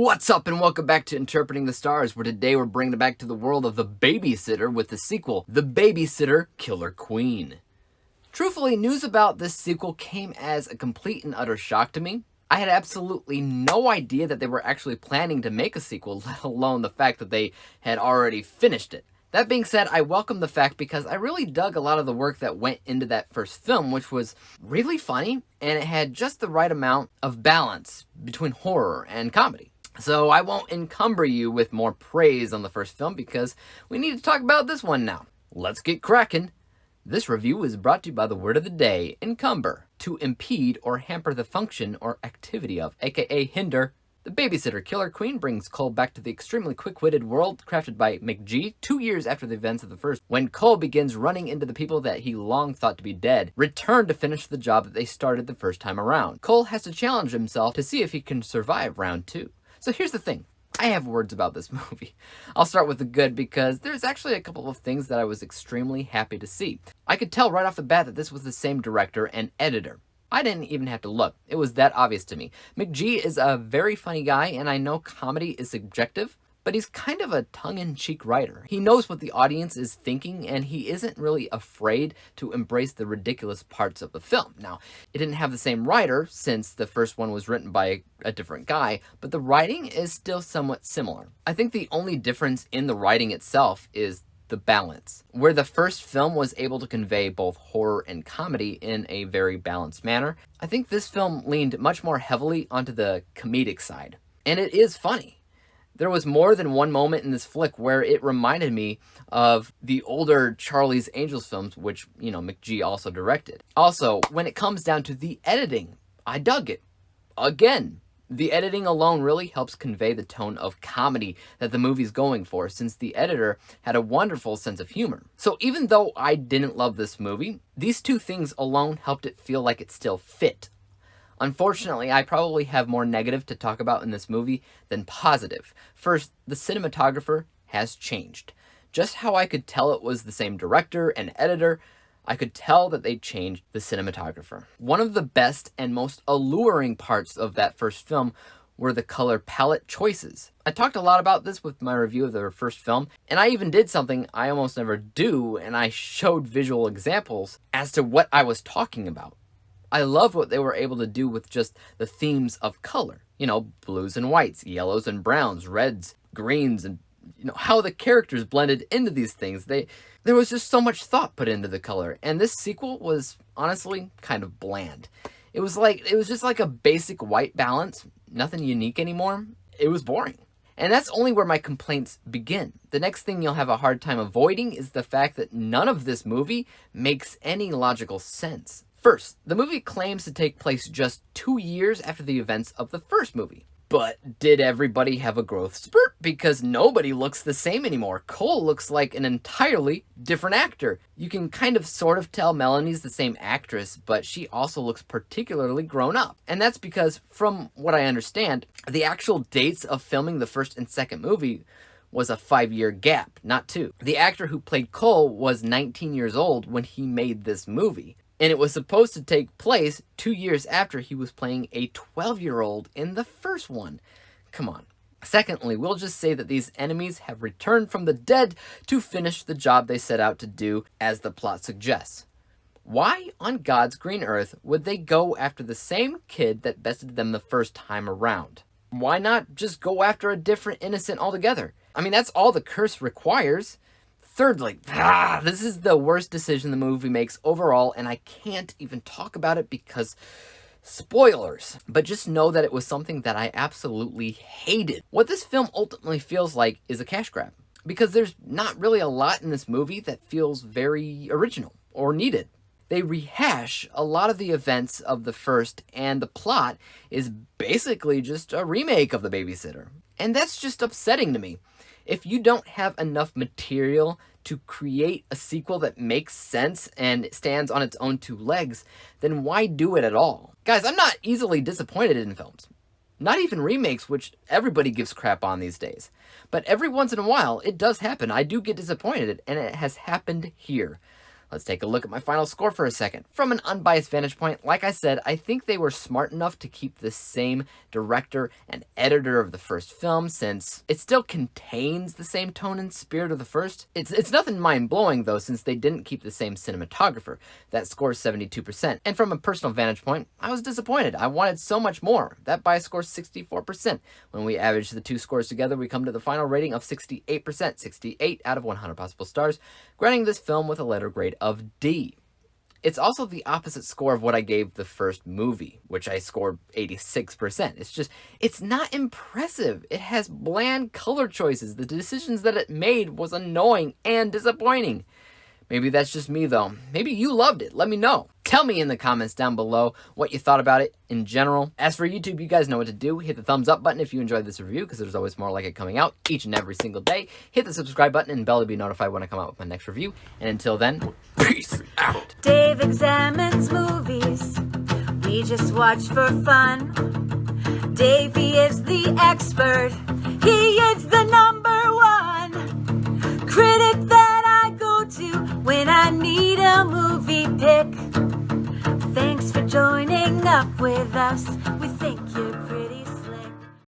What's up and welcome back to Interpreting the Stars, where today we're bringing it back to the world of The Babysitter with the sequel, The Babysitter Killer Queen. Truthfully, news about this sequel came as a complete and utter shock to me. I had absolutely no idea that they were actually planning to make a sequel, let alone the fact that they had already finished it. That being said, I welcome the fact because I really dug a lot of the work that went into that first film, which was really funny, and it had just the right amount of balance between horror and comedy. So I won't encumber you with more praise on the first film because we need to talk about this one now. Let's get crackin'. This review is brought to you by the word of the day, encumber, to impede or hamper the function or activity of, aka hinder. The Babysitter Killer Queen brings Cole back to the extremely quick-witted world crafted by McG 2 years after the events of the first, when Cole begins running into the people that he long thought to be dead, return to finish the job that they started the first time around. Cole has to challenge himself to see if he can survive round 2. So here's the thing. I have words about this movie. I'll start with the good because there's actually a couple of things that I was extremely happy to see. I could tell right off the bat that this was the same director and editor. I didn't even have to look. It was that obvious to me. McG is a very funny guy, and I know comedy is subjective, but he's kind of a tongue-in-cheek writer. He knows what the audience is thinking, and he isn't really afraid to embrace the ridiculous parts of the film. Now, it didn't have the same writer, since the first one was written by a different guy, but the writing is still somewhat similar. I think the only difference in the writing itself is the balance. Where the first film was able to convey both horror and comedy in a very balanced manner, I think this film leaned much more heavily onto the comedic side. And it is funny. There was more than one moment in this flick where it reminded me of the older Charlie's Angels films, which, McG also directed. Also, when it comes down to the editing, I dug it. Again, the editing alone really helps convey the tone of comedy that the movie's going for, since the editor had a wonderful sense of humor. So even though I didn't love this movie, these two things alone helped it feel like it still fit. Unfortunately, I probably have more negative to talk about in this movie than positive. First, the cinematographer has changed. Just how I could tell it was the same director and editor, I could tell that they changed the cinematographer. One of the best and most alluring parts of that first film were the color palette choices. I talked a lot about this with my review of the first film, and I even did something I almost never do, and I showed visual examples as to what I was talking about. I love what they were able to do with just the themes of color. Blues and whites, yellows and browns, reds, greens, and how the characters blended into these things. There was just so much thought put into the color, and this sequel was honestly kind of bland. It was just like a basic white balance, nothing unique anymore. It was boring. And that's only where my complaints begin. The next thing you'll have a hard time avoiding is the fact that none of this movie makes any logical sense. First, the movie claims to take place just 2 years after the events of the first movie. But did everybody have a growth spurt? Because nobody looks the same anymore. Cole looks like an entirely different actor. You can kind of sort of tell Melanie's the same actress, but she also looks particularly grown up. And that's because, from what I understand, the actual dates of filming the first and second movie was a 5-year gap, not 2. The actor who played Cole was 19 years old when he made this movie. And it was supposed to take place 2 years after he was playing a 12-year-old in the first one. Come on. Secondly, we'll just say that these enemies have returned from the dead to finish the job they set out to do, as the plot suggests. Why on God's green earth would they go after the same kid that bested them the first time around? Why not just go after a different innocent altogether? I mean, that's all the curse requires. Thirdly, this is the worst decision the movie makes overall, and I can't even talk about it because spoilers. But just know that it was something that I absolutely hated. What this film ultimately feels like is a cash grab, because there's not really a lot in this movie that feels very original or needed. They rehash a lot of the events of the first, and the plot is basically just a remake of The Babysitter. And that's just upsetting to me. If you don't have enough material to create a sequel that makes sense and stands on its own 2 legs, then why do it at all? Guys, I'm not easily disappointed in films. Not even remakes, which everybody gives crap on these days. But every once in a while, it does happen. I do get disappointed, and it has happened here. Let's take a look at my final score for a second. From an unbiased vantage point, like I said, I think they were smart enough to keep the same director and editor of the first film, since it still contains the same tone and spirit of the first. It's nothing mind-blowing though, since they didn't keep the same cinematographer. That scores 72%. And from a personal vantage point, I was disappointed. I wanted so much more. That bias scores 64%. When we average the two scores together, we come to the final rating of 68%, 68 out of 100 possible stars, granting this film with a letter grade of D. It's also the opposite score of what I gave the first movie, which I scored 86%. It's not impressive. It has bland color choices. The decisions that it made was annoying and disappointing. Maybe that's just me though. Maybe you loved it. Let me know. Tell me in the comments down below what you thought about it in general. As for YouTube, you guys know what to do. Hit the thumbs up button if you enjoyed this review, because there's always more like it coming out each and every single day. Hit the subscribe button and bell to be notified when I come out with my next review. And until then, peace out. Dave examines movies we just watch for fun. Davey is the expert. He is the #1 critic that I go to when I need a movie pick. Thanks for joining up with us.